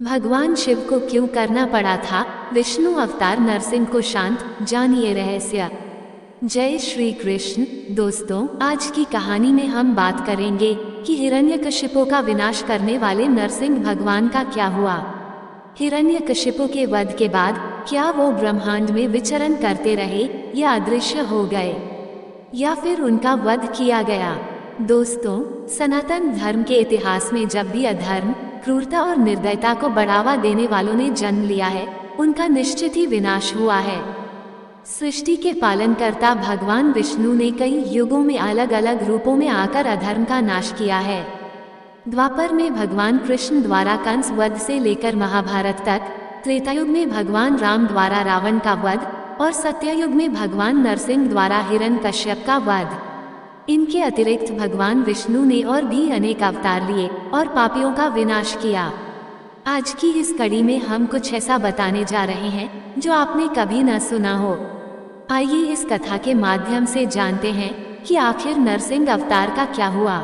भगवान शिव को क्यों करना पड़ा था विष्णु अवतार नरसिंह को शांत, जानिए रहस्य। जय श्री कृष्ण। दोस्तों, आज की कहानी में हम बात करेंगे कि हिरण्यकशिपु का विनाश करने वाले नरसिंह भगवान का क्या हुआ। हिरण्यकशिपु के वध के बाद क्या वो ब्रह्मांड में विचरण करते रहे या अदृश्य हो गए, या फिर उनका वध किया गया। दोस्तों, सनातन धर्म के इतिहास में जब भी अधर्म, क्रूरता और निर्दयता को बढ़ावा देने वालों ने जन्म लिया है, उनका निश्चित ही विनाश हुआ है। सृष्टि के पालनकर्ता भगवान विष्णु ने कई युगों में अलग अलग रूपों में आकर अधर्म का नाश किया है। द्वापर में भगवान कृष्ण द्वारा कंस वध से लेकर महाभारत तक, त्रेतायुग में भगवान राम द्वारा रावण का वध और सत्ययुग में भगवान नरसिंह द्वारा हिरण्यकश्यप का वध। इनके अतिरिक्त भगवान विष्णु ने और भी अनेक अवतार लिए और पापियों का विनाश किया। आज की इस कड़ी में हम कुछ ऐसा बताने जा रहे हैं जो आपने कभी न सुना हो। आइए इस कथा के माध्यम से जानते हैं कि आखिर नरसिंह अवतार का क्या हुआ।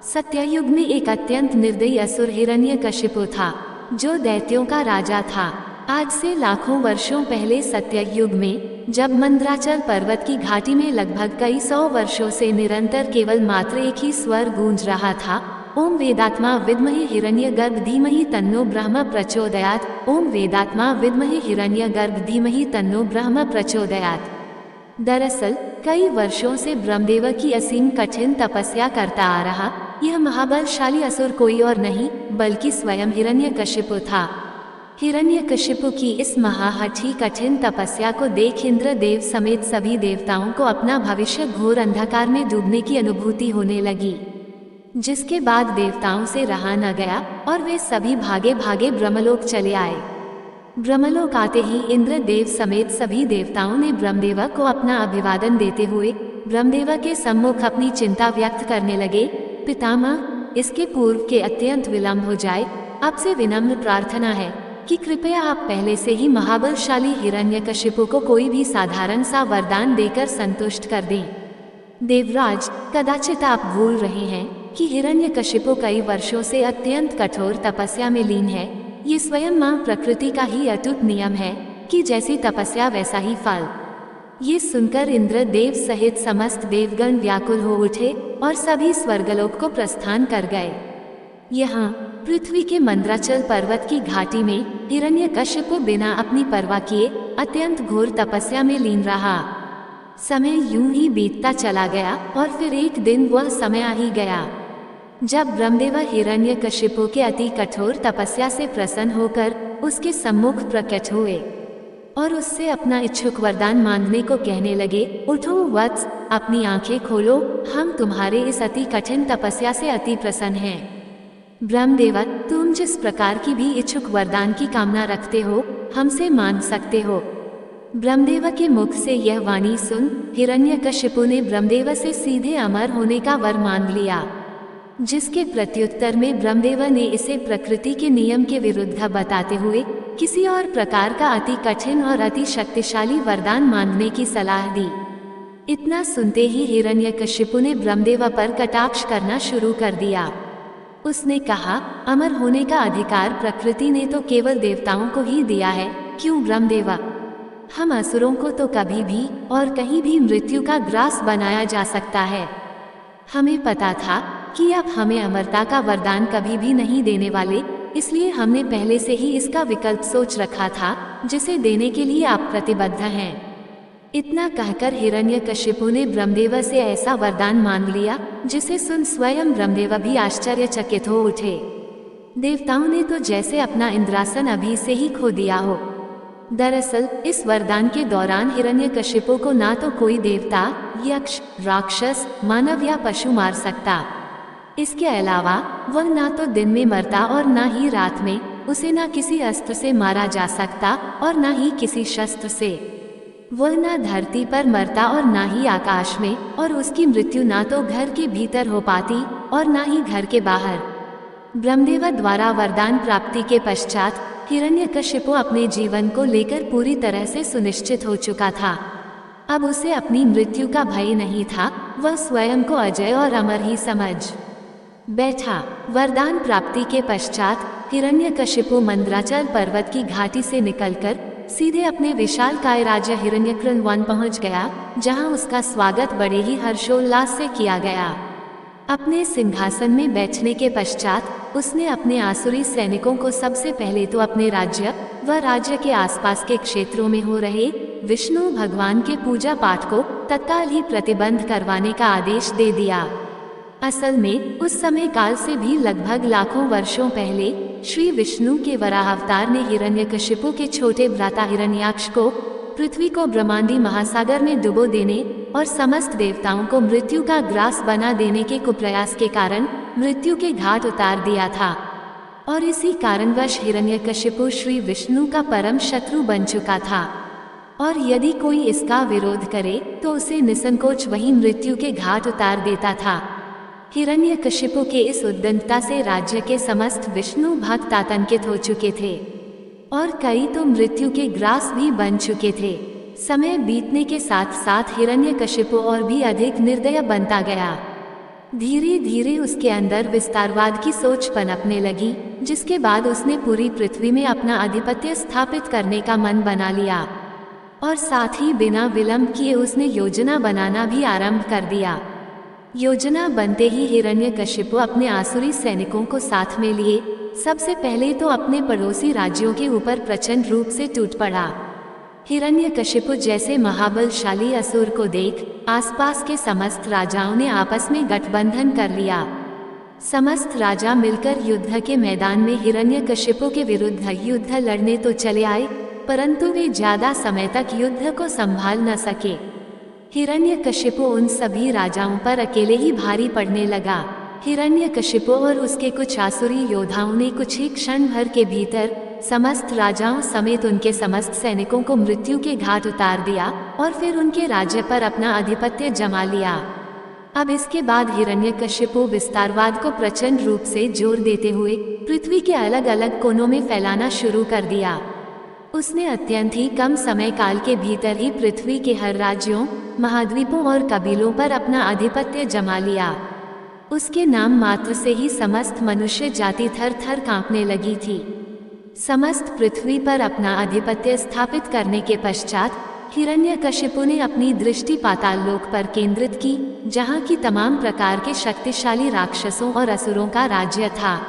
सत्ययुग में एक अत्यंत निर्दयी असुर हिरण्यकशिपु था, जो दैत्यों का राजा था। आज से लाखों वर्षों पहले सत्ययुग में, जब मंदराचल पर्वत की घाटी में लगभग कई सौ वर्षों से निरंतर केवल मात्र एक ही स्वर गूंज रहा था, ओम वेदात्मा विद्महे हिरण्यगर्भ धीमहि तन्नो ब्रह्म प्रचोदयात्। ओम वेदात्मा विद्महे हिरण्यगर्भ धीमहि तन्नो ब्रह्म प्रचोदयात्। दरअसल कई वर्षों से ब्रह्मदेव की असीम कठिन तपस्या करता आ रहा यह महाबलशाली असुर कोई और नहीं बल्कि स्वयं हिरण्यकशिपु था। हिरण्यकशिपु की इस महाहठी कठिन तपस्या को देख इंद्र देव समेत सभी देवताओं को अपना भविष्य घोर अंधकार में डूबने की अनुभूति होने लगी, जिसके बाद देवताओं से रहा न गया और वे सभी भागे भागे ब्रह्मलोक चले आए। ब्रह्मलोक आते ही इंद्र देव समेत सभी देवताओं ने ब्रह्मदेव को अपना अभिवादन देते हुए ब्रह्मदेव के सम्मुख अपनी चिंता व्यक्त करने लगे। पितामह, इसके पूर्व के अत्यंत विलंब हो जाए, आपसे विनम्र प्रार्थना है कि कृपया आप पहले से ही महाबलशाली हिरण्यकशिपु को कोई भी साधारण सा वरदान देकर संतुष्ट कर दें। देवराज, कदाचित आप भूल रहे हैं कि हिरण्यकशिपु कई वर्षों से अत्यंत कठोर तपस्या में लीन है। ये स्वयं मां प्रकृति का ही अटूट नियम है कि जैसी तपस्या वैसा ही फल। ये सुनकर इंद्र देव सहित समस्त देवगण व्याकुल हो उठे और सभी स्वर्गलोक को प्रस्थान कर गए। यहाँ पृथ्वी के मंदराचल पर्वत की घाटी में हिरण्यकशिपु बिना अपनी परवाह किए अत्यंत घोर तपस्या में लीन रहा। समय यूं ही बीतता चला गया और फिर एक दिन वह समय आ ही गया जब ब्रह्मदेव हिरण्यकशिपु के अति कठोर तपस्या से प्रसन्न होकर उसके सम्मुख प्रकट हुए और उससे अपना इच्छुक वरदान मांगने को कहने लगे। उठो वत्स, अपनी आंखें खोलो, हम तुम्हारे इस अति कठिन तपस्या से अति प्रसन्न हैं। ब्रह्मदेव, तुम जिस प्रकार की भी इच्छुक वरदान की कामना रखते हो हमसे मांग सकते हो। ब्रह्मदेव के मुख से यह वाणी सुन हिरण्यकशिपु ने ब्रह्मदेव से सीधे अमर होने का वर मांग लिया, जिसके प्रत्युत्तर में ब्रह्मदेव ने इसे प्रकृति के नियम के विरुद्ध बताते हुए किसी और प्रकार का अति कठिन और अति शक्तिशाली वरदान मांगने की सलाह दी। इतना सुनते ही हिरण्यकशिपु ने ब्रह्मदेव पर कटाक्ष करना शुरू कर दिया। उसने कहा, अमर होने का अधिकार प्रकृति ने तो केवल देवताओं को ही दिया है, क्यों ब्रह्मदेव? हम असुरों को तो कभी भी और कहीं भी मृत्यु का ग्रास बनाया जा सकता है। हमें पता था कि आप हमें अमरता का वरदान कभी भी नहीं देने वाले, इसलिए हमने पहले से ही इसका विकल्प सोच रखा था जिसे देने के लिए आप प्रतिबद्ध हैं। इतना कहकर हिरण्यकशिपु ने ब्रह्मदेव से ऐसा वरदान मांग लिया जिसे सुन स्वयं ब्रह्मदेव भी आश्चर्यचकित हो उठे। देवताओं ने तो जैसे अपना इंद्रासन अभी से ही खो दिया हो। दरअसल इस वरदान के दौरान हिरण्यकशिपु को ना तो कोई देवता, यक्ष, राक्षस, मानव या पशु मार सकता। इसके अलावा वह ना तो दिन में मरता और ना ही रात में। उसे ना किसी अस्त्र से मारा जा सकता और ना ही किसी शस्त्र से। वह ना धरती पर मरता और ना ही आकाश में, और उसकी मृत्यु ना तो घर के भीतर हो पाती और ना ही घर के बाहर। ब्रह्मदेव द्वारा वरदान प्राप्ति के पश्चात हिरण्यकशिपु अपने जीवन को लेकर पूरी तरह से सुनिश्चित हो चुका था। अब उसे अपनी मृत्यु का भय नहीं था, वह स्वयं को अजय और अमर ही समझ बैठा। वरदान प्राप्ति के पश्चात हिरण्यकशिपु मंदराचल पर्वत की घाटी से निकलकर सीधे अपने विशालकाय राज्य हिरण्यकृन वन पहुंच गया, जहां उसका स्वागत बड़े ही हर्षोल्लास से किया गया। अपने सिंहासन में बैठने के पश्चात उसने अपने आसुरी सैनिकों को सबसे पहले तो अपने राज्य व राज्य के आसपास के क्षेत्रों में हो रहे विष्णु भगवान के पूजा पाठ को तत्काल ही प्रतिबंध करवाने का आदेश दे दिया। असल में उस समय काल से भी लगभग लाखों वर्षों पहले श्री विष्णु के वराह अवतार ने हिरण्यकशिपु के छोटे भ्राता हिरण्याक्ष को पृथ्वी को ब्रह्मांडी महासागर में डुबो देने और समस्त देवताओं को मृत्यु का ग्रास बना देने के कुप्रयास के कारण मृत्यु के घाट उतार दिया था। और इसी कारणवश हिरण्यकशिपु श्री विष्णु का परम शत्रु बन चुका था, और यदि कोई इसका विरोध करे तो उसे निसंकोच वही मृत्यु के घाट उतार देता था। हिरण्यकशिपु के इस उद्दंडता से राज्य के समस्त विष्णु भक्त आतंकित हो चुके थे, और कई तो मृत्यु के ग्रास भी बन चुके थे। समय बीतने के साथ साथ हिरण्यकशिपु और भी अधिक निर्दय बनता गया। धीरे धीरे उसके अंदर विस्तारवाद की सोच पनपने लगी, जिसके बाद उसने पूरी पृथ्वी में अपना आधिपत्य स्थापित करने का मन बना लिया, और साथ ही बिना विलंब किए उसने योजना बनाना भी आरंभ कर दिया। योजना बनते ही हिरण्यकशिपु अपने आसुरी सैनिकों को साथ में लिए सबसे पहले तो अपने पड़ोसी राज्यों के ऊपर प्रचंड रूप से टूट पड़ा। हिरण्यकशिपु जैसे महाबलशाली असुर को देख आसपास के समस्त राजाओं ने आपस में गठबंधन कर लिया। समस्त राजा मिलकर युद्ध के मैदान में हिरण्यकशिपु के विरुद्ध युद्ध लड़ने तो चले आए, परंतु वे ज्यादा समय तक युद्ध को संभाल न सके। हिरण्यकशिपु उन सभी राजाओं पर अकेले ही भारी पड़ने लगा। हिरण्यकशिपु और उसके कुछ आसुरी योद्धाओं ने कुछ ही क्षण भर के भीतर समस्त राजाओं समेत उनके समस्त सैनिकों को मृत्यु के घाट उतार दिया और फिर उनके राज्य पर अपना आधिपत्य जमा लिया। अब इसके बाद हिरण्यकशिपु विस्तारवाद को प्रचंड रूप से जोर देते हुए पृथ्वी के अलग अलग कोनों में फैलाना शुरू कर दिया। उसने अत्यंत ही कम समय काल के भीतर ही पृथ्वी के हर राज्यों, महाद्वीपों और कबीलों पर अपना आधिपत्य जमा लिया। उसके नाम मात्र से ही समस्त मनुष्य जाति थर थर कांपने लगी थी। समस्त पृथ्वी पर अपना आधिपत्य स्थापित करने के पश्चात हिरण्यकशिपु ने अपनी दृष्टि पाताल लोक पर केंद्रित की, जहाँ की तमाम प्रकार के शक्तिशाली राक्षसों और असुरों का राज्य था।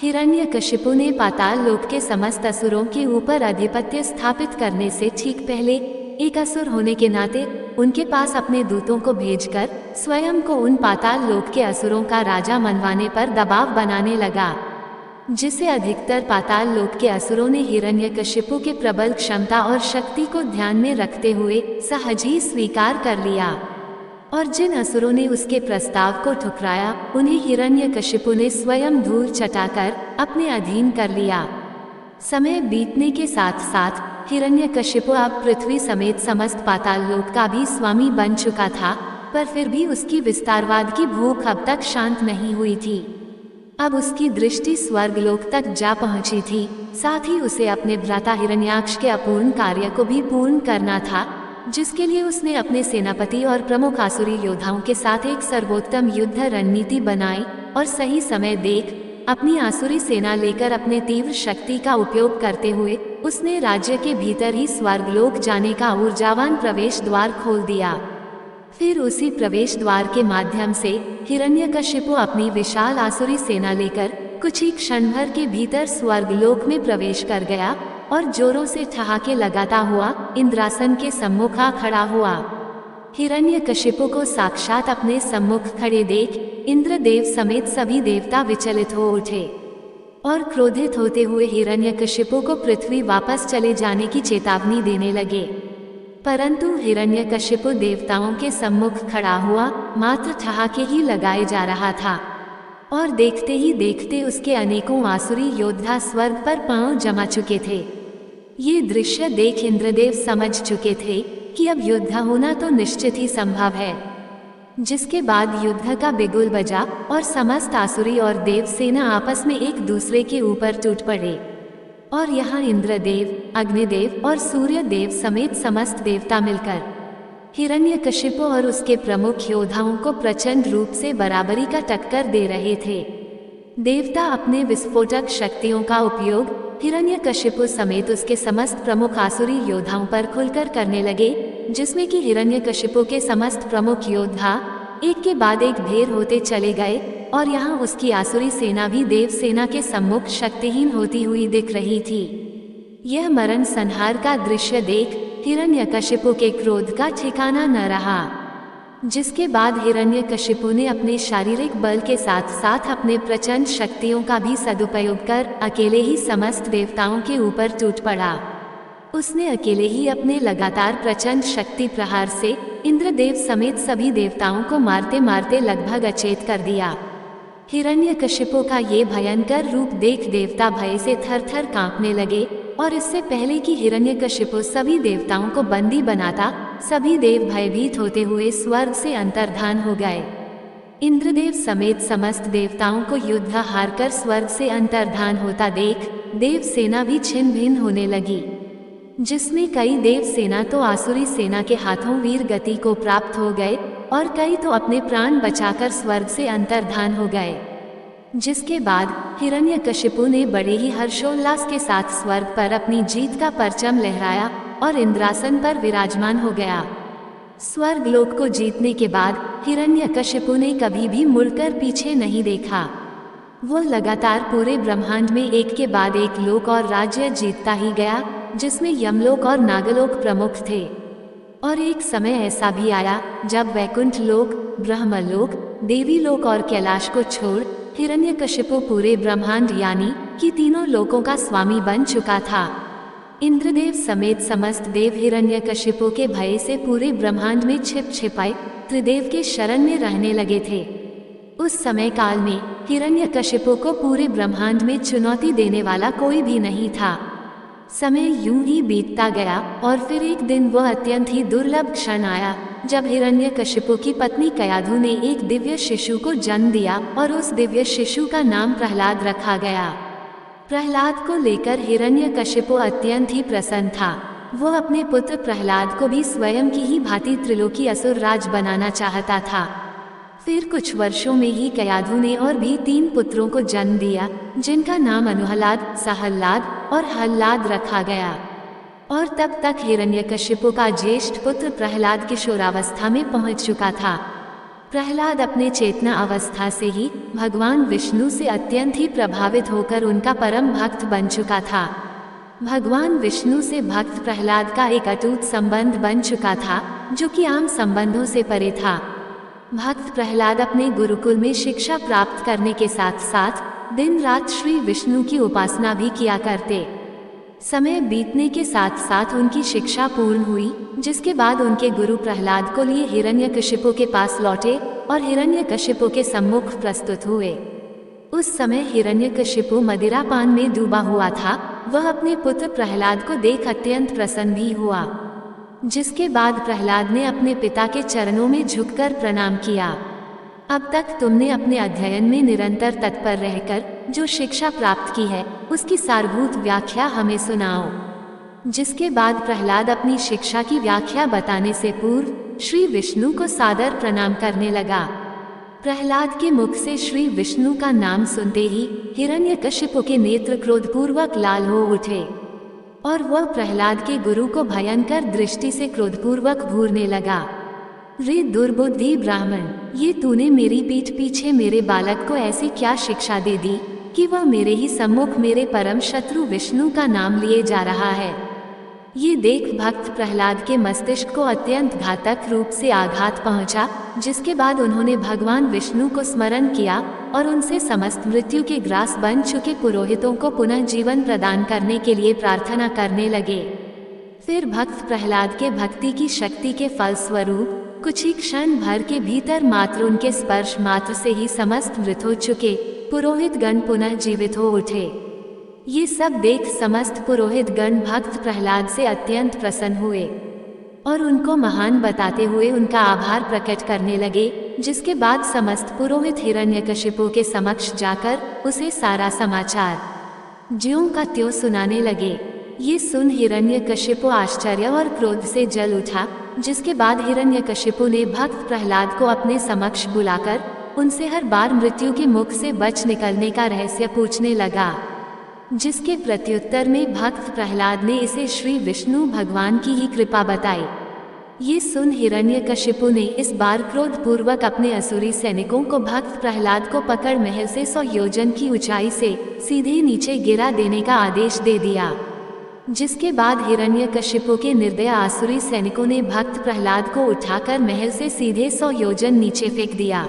हिरण्यकशिपु ने पाताल लोक के समस्त असुरों के ऊपर आधिपत्य स्थापित करने से ठीक पहले एक असुर होने के नाते उनके पास अपने दूतों को भेजकर स्वयं को उन पाताल लोक के असुरों का राजा मनवाने पर दबाव बनाने लगा, जिसे अधिकतर पाताल लोक के असुरों ने हिरण्यकशिपु के प्रबल क्षमता और शक्ति को ध्यान में रखते हुए सहज ही स्वीकार कर लिया। और जिन असुरों ने उसके प्रस्ताव को ठुकराया उन्हें हिरण्यकशिपु ने स्वयं धूल चटाकर अपने अधीन कर लिया। समय बीतने के साथ साथ हिरण्यकशिपु अब पृथ्वी समेत समस्त पाताल लोक का भी स्वामी बन चुका था, पर फिर भी उसकी विस्तारवाद की भूख अब तक शांत नहीं हुई थी। अब उसकी दृष्टि स्वर्गलोक तक जा पहुंची थी। साथ ही उसे अपने भ्राता हिरण्याक्ष के अपूर्ण कार्य को भी पूर्ण करना था, जिसके लिए उसने अपने सेनापति और प्रमुख आसुरी योद्धाओं के साथ एक सर्वोत्तम युद्ध रणनीति बनाई और सही समय देख अपनी आसुरी सेना लेकर अपने तीव्र शक्ति का उपयोग करते हुए उसने राज्य के भीतर ही स्वर्गलोक जाने का ऊर्जावान प्रवेश द्वार खोल दिया। फिर उसी प्रवेश द्वार के माध्यम से हिरण्यकशिपु अपनी विशाल आसुरी सेना लेकर कुछ ही क्षण भर के भीतर स्वर्गलोक में प्रवेश कर गया और जोरों से ठहाके लगाता हुआ इंद्रासन के सम्मुख आ खड़ा हुआ। हिरण्यकशिपु को साक्षात अपने सम्मुख खड़े देख इंद्रदेव समेत सभी देवता विचलित हो उठे और क्रोधित होते हुए हिरण्यकशिपु को पृथ्वी वापस चले जाने की चेतावनी देने लगे। परंतु हिरण्यकशिपु देवताओं के सम्मुख खड़ा हुआ मात्र ठहाके ही लगाए जा रहा था, और देखते ही देखते उसके अनेकों आसुरी योद्धा स्वर्ग पर पांव जमा चुके थे। ये दृश्य देख इंद्रदेव समझ चुके थे कि अब युद्ध होना तो निश्चित ही संभव है, जिसके बाद युद्ध का बिगुल बजा और समस्त आसुरी और देव सेना आपस में एक दूसरे के ऊपर टूट पड़े। और यहाँ इंद्रदेव, अग्निदेव और सूर्यदेव समेत समस्त देवता मिलकर हिरण्यकशिपु और उसके प्रमुख योद्धाओं को प्रचंड रूप से बराबरी का टक्कर दे रहे थे। देवता अपने विस्फोटक शक्तियों का उपयोग हिरण्यकशिपु समेत उसके समस्त प्रमुख आसुरी योद्धाओं पर खुलकर करने लगे, जिसमें कि हिरण्यकशिपु के समस्त प्रमुख योद्धा एक के बाद एक ढेर होते चले गए और यहाँ उसकी आसुरी सेना भी देव सेना के सम्मुख शक्तिहीन होती हुई दिख रही थी। यह मरण संहार का दृश्य देख हिरण्यकशिपु के क्रोध का ठिकाना न रहा, जिसके बाद हिरण्यकशिपु ने अपने शारीरिक बल के साथ साथ अपने प्रचंड शक्तियों का भी सदुपयोग कर अकेले ही समस्त देवताओं के ऊपर टूट पड़ा। उसने अकेले ही अपने लगातार प्रचंड शक्ति प्रहार से इंद्रदेव समेत सभी देवताओं को मारते मारते लगभग अचेत कर दिया। हिरण्यकशिपु का ये भयंकर रूप देख देवता भय से थर थर कांपने लगे और इससे पहले कि हिरण्यकशिपु सभी देवताओं को बंदी बनाता, सभी देव भयभीत होते हुए स्वर्ग से अंतर्धान हो गए। इंद्रदेव समेत समस्त देवताओं को युद्ध हारकर स्वर्ग से अंतर्धान होता देख देव सेना भी छिन्न भिन्न होने लगी, जिसमें कई देव सेना तो आसुरी सेना के हाथों वीर गति को प्राप्त हो गए और कई तो अपने प्राण बचाकर स्वर्ग से अंतर्धान हो गए। जिसके बाद हिरण्यकशिपु ने बड़े ही हर्षोल्लास के साथ स्वर्ग पर अपनी जीत का परचम लहराया और इंद्रासन पर विराजमान हो गया। स्वर्ग लोक को जीतने के बाद हिरण्यकशिपु ने कभी भी मुड़कर पीछे नहीं देखा। वो लगातार पूरे ब्रह्मांड में एक के बाद एक लोक और राज्य जीतता ही गया, जिसमें यमलोक और नागलोक प्रमुख थे। और एक समय ऐसा भी आया जब वैकुंठ लोक, ब्रह्मलोक, देवी लोक और कैलाश को छोड़ हिरण्यकशिपु पूरे ब्रह्मांड यानी कि तीनों लोकों का स्वामी बन चुका था। इंद्रदेव समेत समस्त देव हिरण्यकशिपु के भय से पूरे ब्रह्मांड में छिप छिपाए त्रिदेव के शरण में रहने लगे थे। उस समय काल में हिरण्यकशिपु को पूरे ब्रह्मांड में चुनौती देने वाला कोई भी नहीं था। समय यूं ही बीतता गया और फिर एक दिन वह अत्यंत ही दुर्लभ क्षण आया जब हिरण्यकशिपु की पत्नी कयाधु ने एक दिव्य शिशु को जन्म दिया और उस दिव्य शिशु का नाम प्रहलाद रखा गया। प्रहलाद को लेकर हिरण्यकशिपु अत्यंत ही प्रसन्न था। वह अपने पुत्र प्रहलाद को भी स्वयं की ही भांति त्रिलोकी असुर राज बनाना चाहता था। फिर कुछ वर्षों में ही कयाधु ने और भी 3 पुत्रों को जन्म दिया, जिनका नाम अनुहलाद, सहल्लाद और हल्लाद रखा गया। और तब तक हिरण्यकशिपु का ज्येष्ठ पुत्र प्रहलाद किशोरावस्था में पहुंच चुका था। प्रहलाद अपने चेतना अवस्था से ही भगवान विष्णु से अत्यंत ही प्रभावित होकर उनका परम भक्त बन चुका था। भगवान विष्णु से भक्त प्रहलाद का एक अटूट संबंध बन चुका था, जो कि आम संबंधों से परे था। भक्त प्रहलाद अपने गुरुकुल में शिक्षा प्राप्त करने के साथ साथ दिन रात श्री विष्णु की उपासना भी किया करते। समय बीतने के साथ साथ उनकी शिक्षा पूर्ण हुई, जिसके बाद उनके गुरु प्रहलाद को लिए हिरण्यकशिपु के पास लौटे और हिरण्यकशिपु के सम्मुख प्रस्तुत हुए। उस समय हिरण्यकशिपु मदिरापान में डूबा हुआ था। वह अपने पुत्र प्रहलाद को देख अत्यंत प्रसन्न भी हुआ, जिसके बाद प्रहलाद ने अपने पिता के चरणों में झुककर प्रणाम किया। अब तक तुमने अपने अध्ययन में निरंतर तत्पर रहकर जो शिक्षा प्राप्त की है, उसकी सारभूत व्याख्या हमें सुनाओ। जिसके बाद प्रहलाद अपनी शिक्षा की व्याख्या बताने से पूर्व श्री विष्णु को सादर प्रणाम करने लगा। प्रहलाद के मुख से श्री विष्णु का नाम सुनते ही हिरण्यकशिपु के नेत्र क्रोधपूर्वक लाल हो उठे और वह प्रहलाद के गुरु को भयंकर दृष्टि से क्रोधपूर्वक घूरने लगा। रे दुर्बुद्धि ब्राह्मण, ये तूने मेरी पीठ पीछे मेरे बालक को ऐसी क्या शिक्षा दे दी कि वह मेरे ही सम्मुख मेरे परम शत्रु विष्णु का नाम लिए जा रहा है। ये देख भक्त प्रहलाद के मस्तिष्क को अत्यंत घातक रूप से आघात पहुंचा, जिसके बाद उन्होंने भगवान विष्णु को स्मरण किया और उनसे समस्त मृत्यु के ग्रास बन चुके पुरोहितों को पुनः जीवन प्रदान करने के लिए प्रार्थना करने लगे। फिर भक्त प्रहलाद के भक्ति की शक्ति के फलस्वरूप कुछ ही क्षण भर के भीतर मात्र उनके स्पर्श मात्र से ही समस्त मृत हो चुके पुरोहित गण पुनः जीवित हो उठे। ये सब देख समस्त पुरोहित गण भक्त प्रहलाद से अत्यंत प्रसन्न हुए और उनको महान बताते हुए उनका आभार प्रकट करने लगे। जिसके बाद समस्त पुरोहित हिरण्यकशिपु के समक्ष जाकर उसे सारा समाचार ज्यों का त्यों सुनाने लगे। ये सुन हिरण्यकशिपु आश्चर्य और क्रोध से जल उठा। जिसके बाद हिरण्यकशिपु ने भक्त प्रहलाद को अपने समक्ष बुलाकर उनसे हर बार मृत्यु के मुख से बच निकलने का रहस्य पूछने लगा, जिसके प्रत्युत्तर में भक्त प्रहलाद ने इसे श्री विष्णु भगवान की ही कृपा बताई। ये सुन हिरण्यकशिपु ने इस बार क्रोधपूर्वक अपने असुरी सैनिकों को भक्त प्रहलाद को पकड़ महल से 100 योजन की ऊंचाई से सीधे नीचे गिरा देने का आदेश दे दिया। जिसके बाद हिरण्यकशिपु के निर्दय आसुरी सैनिकों ने भक्त प्रहलाद को उठाकर महल से सीधे 100 योजन नीचे फेंक दिया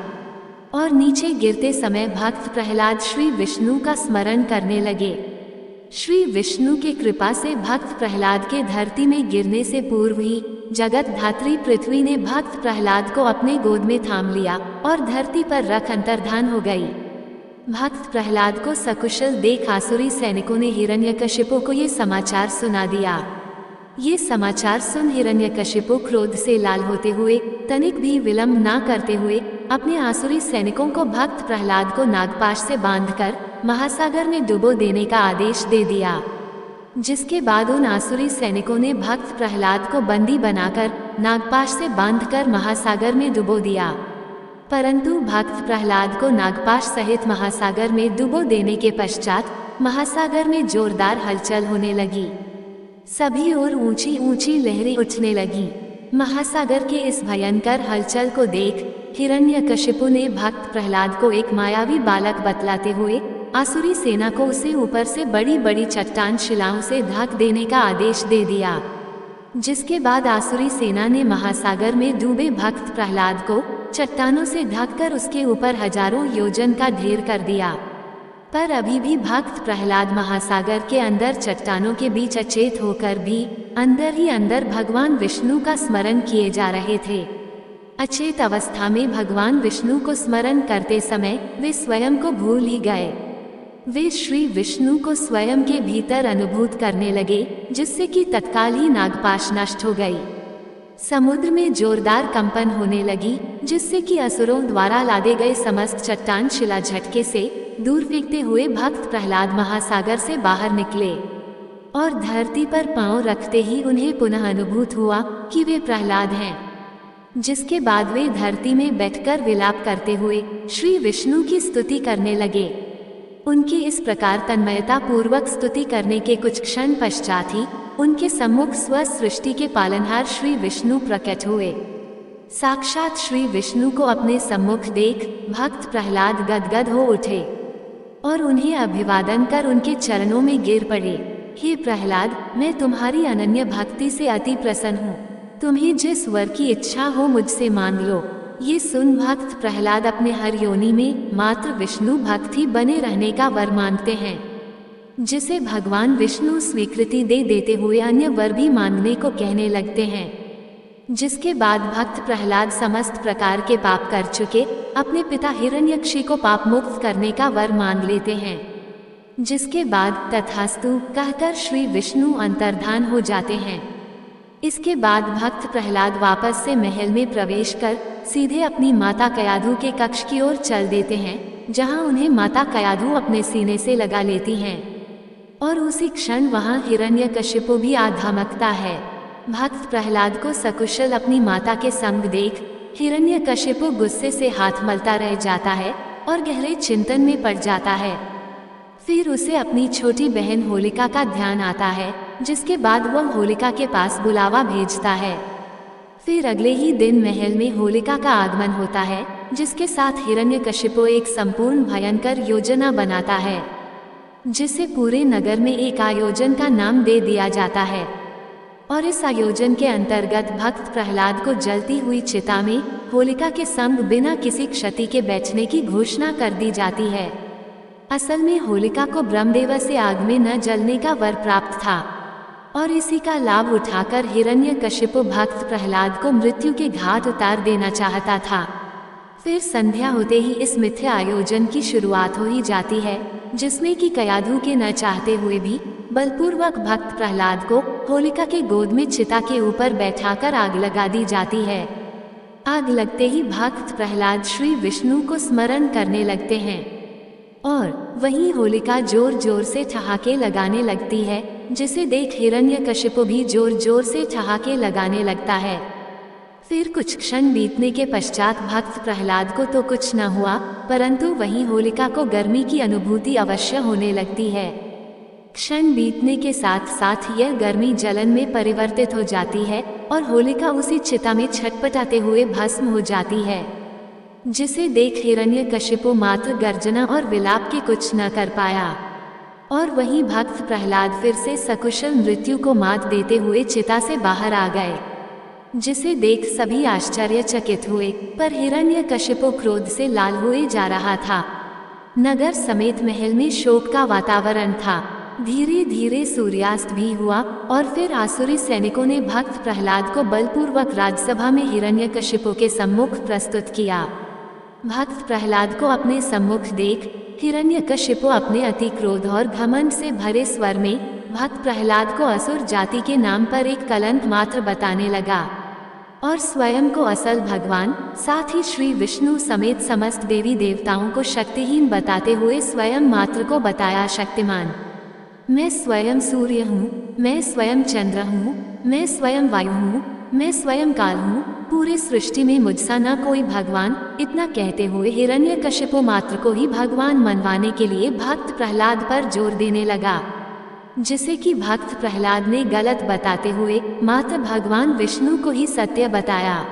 और नीचे गिरते समय भक्त प्रहलाद श्री विष्णु का स्मरण करने लगे। श्री विष्णु की कृपा से भक्त प्रहलाद के धरती में गिरने से पूर्व ही जगत धात्री पृथ्वी ने भक्त प्रहलाद को अपने गोद में थाम लिया और धरती पर रख अंतर्धान हो गई। भक्त प्रहलाद को सकुशल देख आसुरी सैनिकों ने हिरण्यकशिपु को ये समाचार सुना दिया। ये समाचार सुन हिरण्यकशिपु क्रोध से लाल होते हुए तनिक भी विलंब ना करते हुए अपने आसुरी सैनिकों को भक्त प्रहलाद को नागपाश से बांधकर महासागर में डुबो देने का आदेश दे दिया। जिसके बाद उन आसुरी सैनिकों ने भक्त प्रहलाद को बंदी बनाकर नागपाश से बांधकर महासागर में डुबो दिया। परंतु भक्त प्रहलाद को नागपाश सहित महासागर में डुबो देने के पश्चात महासागर में जोरदार हलचल होने लगी। सभी ओर ऊंची ऊंची लहरें उठने लगी। महासागर के इस भयंकर हलचल को देख हिरण्यकशिपु ने भक्त प्रहलाद को एक मायावी बालक बतलाते हुए आसुरी सेना को उसे ऊपर से बड़ी बड़ी चट्टान शिलाओं से ढक देने का आदेश दे दिया। जिसके बाद आसुरी सेना ने महासागर में डूबे भक्त प्रहलाद को चट्टानों से ढककर उसके ऊपर हजारों योजन का ढेर कर दिया। पर अभी भी भक्त प्रहलाद महासागर के अंदर चट्टानों के बीच अचेत होकर भी अंदर ही अंदर भगवान विष्णु का स्मरण किए जा रहे थे। अचेत अवस्था में भगवान विष्णु को स्मरण करते समय वे स्वयं को भूल ही गए। वे श्री विष्णु को स्वयं के भीतर अनुभूत करने लगे, जिससे कि तत्काल ही नागपाश नष्ट हो गई। समुद्र में जोरदार कंपन होने लगी, जिससे कि असुरों द्वारा लादे गए समस्त चट्टान शिला झटके से दूर फेंकते हुए भक्त प्रहलाद महासागर से बाहर निकले और धरती पर पांव रखते ही उन्हें पुनः अनुभूत हुआ कि वे प्रहलाद हैं। जिसके बाद वे धरती में बैठकर विलाप करते हुए श्री विष्णु की स्तुति करने लगे। उनकी इस प्रकार तन्मयता पूर्वक स्तुति करने के कुछ क्षण पश्चात ही उनके सम्मुख स्व सृष्टि के पालनहार श्री विष्णु प्रकट हुए। साक्षात श्री विष्णु को अपने सम्मुख देख भक्त प्रहलाद गदगद हो उठे और उन्हें अभिवादन कर उनके चरणों में गिर पड़े। हे प्रहलाद, मैं तुम्हारी अनन्य भक्ति से अति प्रसन्न हूँ। तुम्हें जिस वर की इच्छा हो मुझसे मांग लो। ये सुन भक्त प्रहलाद अपने हर योनि में मात्र विष्णु भक्त ही बने रहने का वर मांगते हैं, जिसे भगवान विष्णु स्वीकृति दे देते हुए अन्य वर भी मांगने को कहने लगते हैं। जिसके बाद भक्त प्रहलाद समस्त प्रकार के पाप कर चुके अपने पिता हिरण्यक्षी को पाप मुक्त करने का वर मांग लेते हैं। जिसके बाद तथास्तु कहकर श्री विष्णु अंतर्धान हो जाते हैं। इसके बाद भक्त प्रहलाद वापस से महल में प्रवेश कर सीधे अपनी माता कयाधु के कक्ष की ओर चल देते हैं, जहां उन्हें माता कयाधु अपने सीने से लगा लेती हैं और उसी क्षण वहां हिरण्यकशिपु भी आ धमकता है। भक्त प्रहलाद को सकुशल अपनी माता के संग देख हिरण्यकशिपु गुस्से से हाथ मलता रह जाता है और गहरे चिंतन में पड़ जाता है। फिर उसे अपनी छोटी बहन होलिका का ध्यान आता है, जिसके बाद वह होलिका के पास बुलावा भेजता है। फिर अगले ही दिन महल में होलिका का आगमन होता है, जिसके साथ हिरण्यकशिपु एक संपूर्ण भयंकर योजना बनाता है, जिसे पूरे नगर में एक आयोजन का नाम दे दिया जाता है। और इस आयोजन के अंतर्गत भक्त प्रहलाद को जलती हुई चिता में होलिका के संग बिना किसी क्षति के बैठने की घोषणा कर दी जाती है। असल में होलिका को ब्रह्मदेव से आग में न जलने का वर प्राप्त था और इसी का लाभ उठाकर हिरण्यकशिपु भक्त प्रहलाद को मृत्यु के घाट उतार देना चाहता था। फिर संध्या होते ही इस मिथ्या आयोजन की शुरुआत हो ही जाती है, जिसमें कि कयाधु के न चाहते हुए भी बलपूर्वक भक्त प्रहलाद को होलिका के गोद में चिता के ऊपर बैठाकर आग लगा दी जाती है। आग लगते ही भक्त प्रहलाद श्री विष्णु को स्मरण करने लगते हैं और वहीं होलिका जोर जोर से ठहाके लगाने लगती है, जिसे देख हिरण्यकशिपु भी जोर जोर से ठहाके लगाने लगता है। फिर कुछ क्षण बीतने के पश्चात भक्त प्रहलाद को तो कुछ न हुआ, परंतु वहीं होलिका को गर्मी की अनुभूति अवश्य होने लगती है। क्षण बीतने के साथ साथ यह गर्मी जलन में परिवर्तित हो जाती है और होलिका उसी चिता में छटपटाते हुए भस्म हो जाती है, जिसे देख हिरण्यकशिपु मात्र गर्जना और विलाप के कुछ न कर पाया। और वहीं भक्त प्रहलाद फिर से सकुशल मृत्यु को मात देते हुए चिता से बाहर आ गए, जिसे देख सभी आश्चर्यचकित हुए, पर हिरण्यकशिपु क्रोध से लाल हुए जा रहा था। नगर समेत महल में शोक का वातावरण था। धीरे धीरे सूर्यास्त भी हुआ और फिर आसुरी सैनिकों ने भक्त प्रहलाद को बलपूर्वक राजसभा में हिरण्यकशिपु के सम्मुख प्रस्तुत किया। भक्त प्रहलाद को अपने सम्मुख देख हिरण्यकशिपु अपने अति क्रोध और घमंड से भरे स्वर में भक्त प्रहलाद को असुर जाति के नाम पर एक कलंक मात्र बताने लगा और स्वयं को असल भगवान, साथ ही श्री विष्णु समेत समस्त देवी देवताओं को शक्तिहीन बताते हुए स्वयं मात्र को बताया शक्तिमान। मैं स्वयं सूर्य हूँ, मैं स्वयं चंद्र हूँ, मैं स्वयं वायु हूँ, मैं स्वयं काल हूँ, पूरे सृष्टि में मुझसा न कोई भगवान। इतना कहते हुए हिरण्यकशिपु मात्र को ही भगवान मनवाने के लिए भक्त प्रहलाद पर जोर देने लगा, जिसे कि भक्त प्रहलाद ने गलत बताते हुए मात्र भगवान विष्णु को ही सत्य बताया।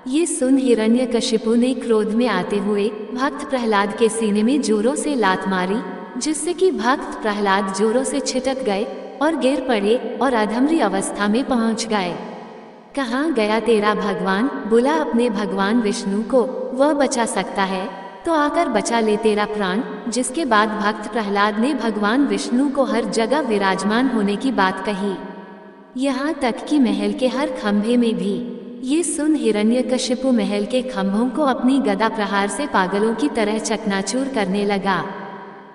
ये सुन हिरण्यकशिपु ने क्रोध में आते हुए भक्त प्रहलाद के सीने में जोरों से लात मारी, जिससे कि भक्त प्रहलाद जोरों से छिटक गए और गिर पड़े और अधमरी अवस्था में पहुंच गए। कहाँ गया तेरा भगवान? बुला अपने भगवान विष्णु को, वह बचा सकता है तो आकर बचा ले तेरा प्राण। जिसके बाद भक्त प्रहलाद ने भगवान विष्णु को हर जगह विराजमान होने की बात कही, यहाँ तक कि महल के हर खंभे में भी। ये सुन हिरण्यकशिपु महल के खंभों को अपनी गदा प्रहार से पागलों की तरह चकनाचूर करने लगा।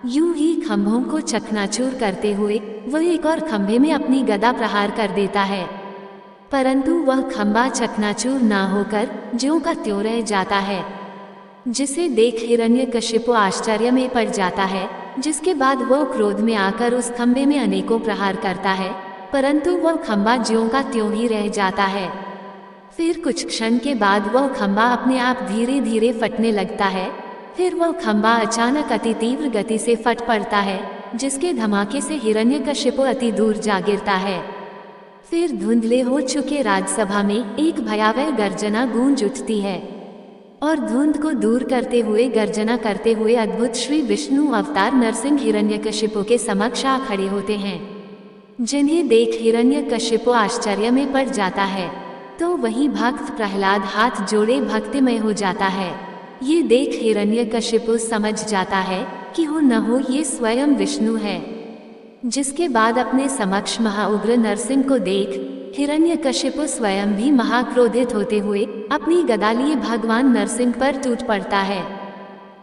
यूं ही खंभों को चकनाचूर करते हुए वह एक और खंभे में अपनी गदा प्रहार कर देता है, परंतु वह खंभा चकनाचूर ना होकर ज्यों का त्यों रह जाता है, जिसे देख हिरण्यकशिपु आश्चर्य में पड़ जाता है। जिसके बाद वह क्रोध में आकर उस खंभे में अनेकों प्रहार करता है, परंतु वह खंभा ज्यों का त्यों ही रह जाता है। फिर कुछ क्षण के बाद वह खंभा अपने आप धीरे धीरे फटने लगता है। फिर वह खंभा अचानक अति तीव्र गति से फट पड़ता है, जिसके धमाके से हिरण्यकशिपु अति दूर जा गिरता है। फिर धुंधले हो चुके राजसभा में एक भयावह गर्जना गूंज उठती है और धुंध को दूर करते हुए गर्जना करते हुए अद्भुत श्री विष्णु अवतार नरसिंह हिरण्यकशिपु के समक्ष आ खड़े होते हैं, जिन्हें देख हिरण्यकशिपु आश्चर्य में पड़ जाता है। तो वहीं भक्त प्रहलाद हाथ जोड़े भक्तिमय हो जाता है। ये देख हिरण्यकशिपु समझ जाता है कि हो न हो ये स्वयं विष्णु है। जिसके बाद अपने समक्ष महाउग्र नरसिंह को देख हिरण्यकशिपु स्वयं भी महाक्रोधित होते हुए अपनी गदा लिए भगवान नरसिंह पर टूट पड़ता है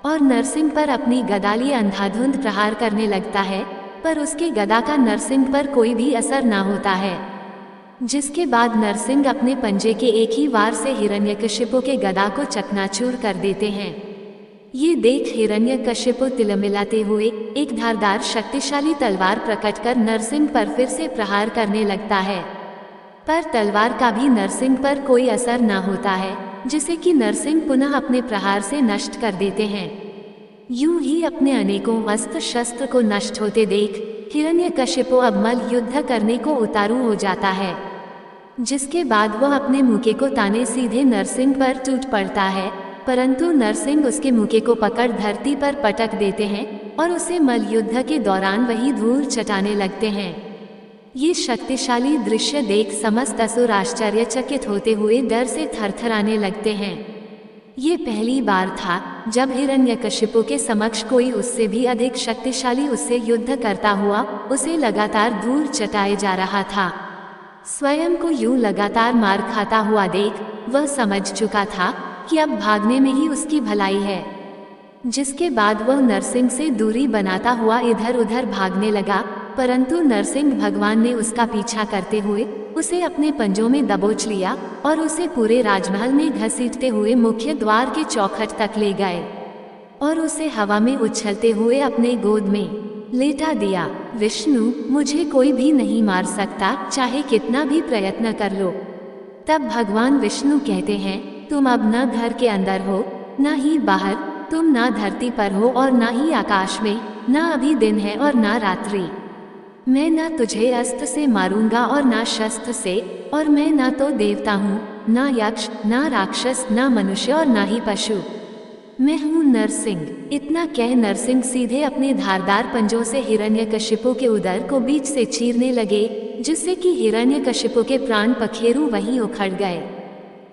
और नरसिंह पर अपनी गदा लिए अंधाधुंध प्रहार करने लगता है, पर उसके गदा का नरसिंह पर कोई भी असर ना होता है। जिसके बाद नरसिंह अपने पंजे के एक ही वार से हिरण्यकशिपु के गदा को चकनाचूर कर देते हैं। ये देख हिरण्यकशिपु तिलमिलाते हुए एक धारदार शक्तिशाली तलवार प्रकट कर नरसिंह पर फिर से प्रहार करने लगता है, पर तलवार का भी नरसिंह पर कोई असर न होता है, जिसे कि नरसिंह पुनः अपने प्रहार से नष्ट कर देते हैं। यूं ही अपने अनेकों अस्त्र शस्त्र को नष्ट होते देख हिरण्यकशिपु अब मल युद्ध करने को उतारू हो जाता है। जिसके बाद वह अपने मुके को ताने सीधे नरसिंह पर टूट पड़ता है, परंतु नरसिंह उसके मुके को पकड़ धरती पर पटक देते हैं और उसे मल युद्ध के दौरान वही धूल चटाने लगते हैं। ये शक्तिशाली दृश्य देख समस्त असुर आश्चर्यचकित होते हुए डर से थरथराने लगते हैं। ये पहली बार था जब हिरण्यकशिपु के समक्ष कोई उससे भी अधिक शक्तिशाली उससे युद्ध करता हुआ उसे लगातार धूल चटाए जा रहा था। स्वयं को यूं लगातार मार खाता हुआ देख वह समझ चुका था कि अब भागने में ही उसकी भलाई है। जिसके बाद वह नरसिंह से दूरी बनाता हुआ इधर उधर भागने लगा, परंतु नरसिंह भगवान ने उसका पीछा करते हुए उसे अपने पंजों में दबोच लिया और उसे पूरे राजमहल में घसीटते हुए मुख्य द्वार के चौखट तक ले गए और उसे हवा में उछलते हुए अपने गोद में लेटा दिया। विष्णु, मुझे कोई भी नहीं मार सकता, चाहे कितना भी प्रयत्न कर लो। तब भगवान विष्णु कहते हैं, तुम अब न घर के अंदर हो न ही बाहर, तुम ना धरती पर हो और ना ही आकाश में, ना अभी दिन है और ना रात्रि। मैं ना तुझे अस्त्र से मारूंगा और ना शस्त्र से, और मैं ना तो देवता हूँ, ना यक्ष, ना राक्षस, ना मनुष्य और ना ही पशु। मैं हूँ नरसिंह। इतना कह नरसिंह सीधे अपने धारदार पंजों से हिरण्यकशिपु के उदर को बीच से चीरने लगे, जिससे कि हिरण्यकशिपु के प्राण पखेरु वहीं उखड़ गए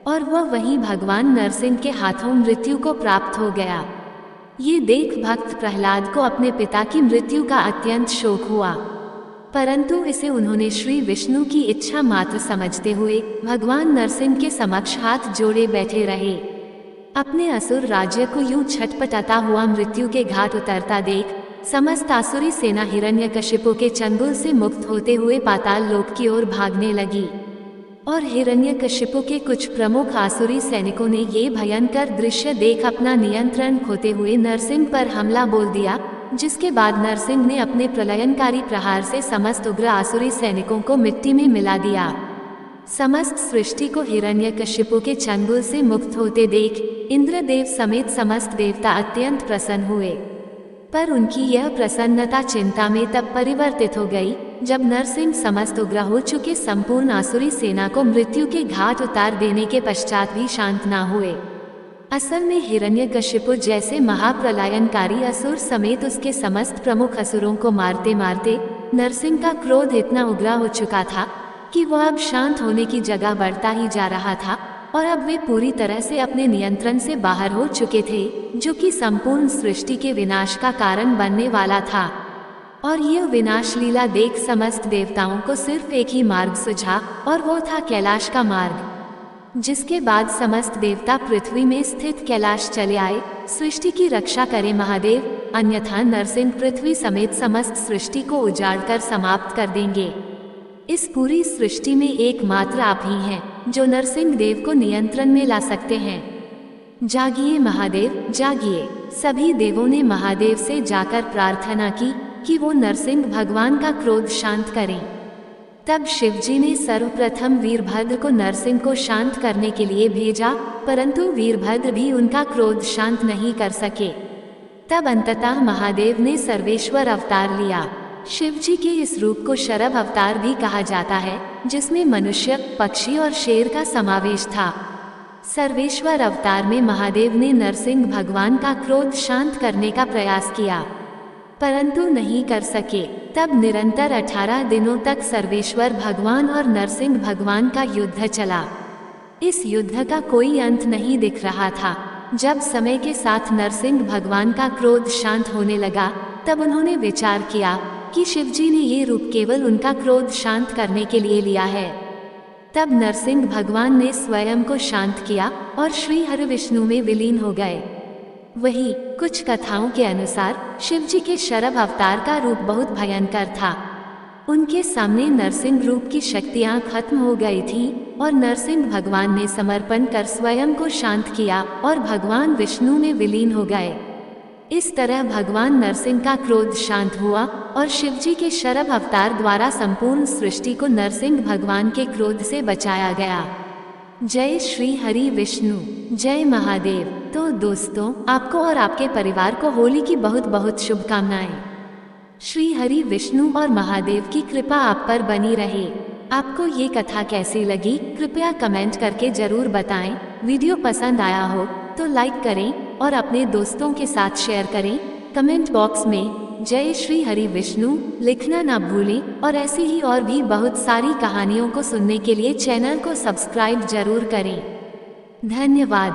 और वह वहीं भगवान नरसिंह के हाथों मृत्यु को प्राप्त हो गया। ये देख भक्त प्रहलाद को अपने पिता की मृत्यु का अत्यंत शोक हुआ, परंतु इसे उन्होंने श्री विष्णु की इच्छा मात्र समझते हुए भगवान नरसिंह के समक्ष हाथ जोड़े बैठे रहे। अपने असुर राज्य को यूं छटपटाता हुआ मृत्यु के घाट उतरता देख समस्त आसुरी सेना हिरण्यकशिपु के चंगुल से मुक्त होते हुए पाताल लोक की ओर भागने लगी, और हिरण्यकशिपु के कुछ प्रमुख आसुरी सैनिकों ने ये भयंकर दृश्य देख अपना नियंत्रण खोते हुए नरसिंह पर हमला बोल दिया, जिसके बाद नरसिंह ने अपने प्रलयनकारी प्रहार से समस्त उग्र आसुरी सैनिकों को मिट्टी में मिला दिया। समस्त सृष्टि को हिरण्यकशिपु के चंगुल से मुक्त होते देख इंद्रदेव समेत समस्त देवता अत्यंत प्रसन्न हुए, पर उनकी यह प्रसन्नता चिंता में तब परिवर्तित हो गई जब नरसिंह समस्त उग्र हो चुके संपूर्ण आसुरी सेना को मृत्यु के घाट उतार देने के पश्चात भी शांत न हुए। असल में हिरण्यकशिपु जैसे महाप्रलयनकारी असुर समेत उसके समस्त प्रमुख असुरों को मारते मारते नरसिंह का क्रोध इतना उग्र हो चुका था कि वह अब शांत होने की जगह बढ़ता ही जा रहा था, और अब वे पूरी तरह से अपने नियंत्रण से बाहर हो चुके थे, जो कि संपूर्ण सृष्टि के विनाश का कारण बनने वाला था। और यह विनाश लीला देख समस्त देवताओं को सिर्फ एक ही मार्ग सुझा, और वो था कैलाश का मार्ग। जिसके बाद समस्त देवता पृथ्वी में स्थित कैलाश चले आए, सृष्टि की रक्षा करे महादेव, अन्यथा नरसिंह पृथ्वी समेत समस्त सृष्टि को उजाड़कर समाप्त कर देंगे। इस पूरी सृष्टि में एकमात्र आप ही हैं जो नरसिंह देव को नियंत्रण में ला सकते हैं। जागिए महादेव, जागिए। सभी देवों ने महादेव से जाकर प्रार्थना की कि वो नरसिंह भगवान का क्रोध शांत करें। तब शिवजी ने सर्वप्रथम वीरभद्र को नरसिंह को शांत करने के लिए भेजा, परंतु वीरभद्र भी उनका क्रोध शांत नहीं कर सके। तब अंततः महादेव ने सर्वेश्वर अवतार लिया। शिवजी के इस रूप को शरभ अवतार भी कहा जाता है, जिसमें मनुष्य, पक्षी और शेर का समावेश था। सर्वेश्वर अवतार में महादेव ने नरसिंह भगवान का क्रोध शांत करने का प्रयास किया, परंतु नहीं कर सके। तब निरंतर 18 दिनों तक सर्वेश्वर भगवान और नरसिंह भगवान का युद्ध चला। इस युद्ध का कोई अंत नहीं दिख रहा था। जब समय के साथ नरसिंह भगवान का क्रोध शांत होने लगा, तब उन्होंने विचार किया कि शिवजी ने ये रूप केवल उनका क्रोध शांत करने के लिए लिया है। तब नरसिंह भगवान ने स्वयं को शांत किया और श्री हरि विष्णु में विलीन हो गए। वही कुछ कथाओं के अनुसार शिवजी के शरभ अवतार का रूप बहुत भयंकर था। उनके सामने नरसिंह रूप की शक्तियां खत्म हो गई थी और नरसिंह भगवान ने समर्पण कर स्वयं को शांत किया और भगवान विष्णु में विलीन हो गए। इस तरह भगवान नरसिंह का क्रोध शांत हुआ और शिवजी के शरभ अवतार द्वारा संपूर्ण सृष्टि को नरसिंह भगवान के क्रोध से बचाया गया। जय श्री हरि विष्णु, जय महादेव। तो दोस्तों, आपको और आपके परिवार को होली की बहुत बहुत शुभकामनाएं। श्री हरि विष्णु और महादेव की कृपा आप पर बनी रहे। आपको ये कथा कैसी लगी, कृपया कमेंट करके जरूर बताएं। वीडियो पसंद आया हो तो लाइक करें और अपने दोस्तों के साथ शेयर करें। कमेंट बॉक्स में जय श्री हरि विष्णु लिखना ना भूलें, और ऐसी ही और भी बहुत सारी कहानियों को सुनने के लिए चैनल को सब्सक्राइब जरूर करें। धन्यवाद।